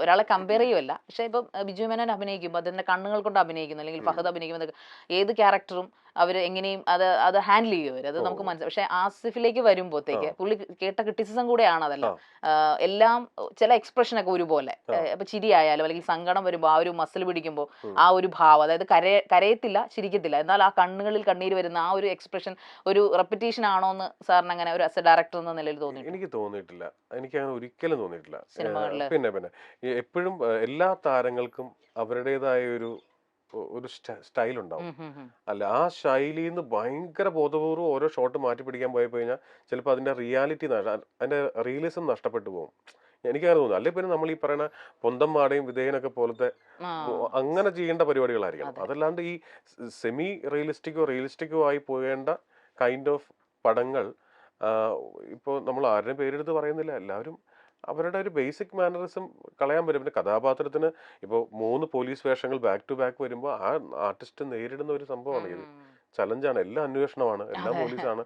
ഒരാളെ കമ്പയർ ചെയ്യുമല്ല, പക്ഷെ ഇപ്പം ബിജു മേനോൻ അഭിനയിക്കുമ്പോൾ അതിന്റെ കണ്ണുകൾ കൊണ്ട് അഭിനയിക്കുന്നു, അല്ലെങ്കിൽ ഫഹദ് അഭിനയിക്കുമ്പോൾ ഏത് ക്യാരക്ടറും അവർ എങ്ങനെയും അത് ഹാൻഡിൽ ചെയ്യും അവർ, അത് നമുക്ക് മനസ്സിലാവും. പക്ഷെ ആസിഫിലേക്ക് വരുമ്പോഴത്തേക്ക് പുള്ളി കേട്ട ക്രിറ്റിസിസം കൂടെയാണ് അതെല്ലാം. എല്ലാം ചില എക്സ്പ്രഷൻ ഒക്കെ ഒരുപോലെ, ഇപ്പൊ ചിരി ആയാലും അല്ലെങ്കിൽ സങ്കടം വരുമ്പോൾ ആ ഒരു മസിൽ പിടിക്കുമ്പോൾ ആ ഒരു ഭാവം, അതായത് കരയത്തില്ല ചിരിക്കത്തില്ല, എന്നാൽ ആ കണ്ണുകളിൽ കണ്ണീര് വരുന്ന ആ ഒരു എക്സ്പ്രഷൻ ഒരു റെപ്പിറ്റേഷൻ ആണോ എന്ന് സാറിന് അങ്ങനെ ഒരു ഡയറക്ടർ എന്ന നിലയിൽ തോന്നി? എനിക്ക് തോന്നിയിട്ടില്ല, എനിക്ക് അങ്ങനെ ഒരിക്കലും തോന്നിയിട്ടില്ല. സിനിമകളില് പിന്നെ എപ്പോഴും എല്ലാ താരങ്ങൾക്കും അവരുടേതായ ഒരു സ്റ്റൈൽ ഉണ്ടാവും. അല്ല, ആ ശൈലിയിൽ നിന്ന് ഭയങ്കര ബോധപൂർവ്വം ഓരോ ഷോട്ട് മാറ്റി പിടിക്കാൻ പോയി കഴിഞ്ഞാൽ ചിലപ്പോൾ അതിന്റെ റിയാലിറ്റി, അതിന്റെ റിയലിസം നഷ്ടപ്പെട്ടു പോകും. എനിക്കങ്ങനെ തോന്നുന്നു. അല്ലെങ്കിൽ പിന്നെ നമ്മൾ ഈ പറയുന്ന പൊന്തം മാടയും വിധേയനൊക്കെ പോലത്തെ അങ്ങനെ ചെയ്യേണ്ട പരിപാടികളായിരിക്കണം. അതല്ലാണ്ട് ഈ സെമി റിയലിസ്റ്റിക്കോ ആയി പോകേണ്ട കൈൻഡ് ഓഫ് പടങ്ങൾ ഇപ്പോൾ നമ്മൾ ആരുടെയും പേരെടുത്ത് പറയുന്നില്ല, എല്ലാവരും അവരുടെ ഒരു ബേസിക് മാനറിസം കളയാൻ പറ്റും. പിന്നെ കഥാപാത്രത്തിന് ഇപ്പോൾ 3 പോലീസ് വേഷങ്ങൾ ബാക്ക് ടു ബാക്ക് വരുമ്പോൾ ആ ആർട്ടിസ്റ്റ് നേരിടുന്ന ഒരു സംഭവമാണ് ഇത്. ചലഞ്ചാണ്, എല്ലാം അന്വേഷണമാണ്, എല്ലാം പോലീസാണ്.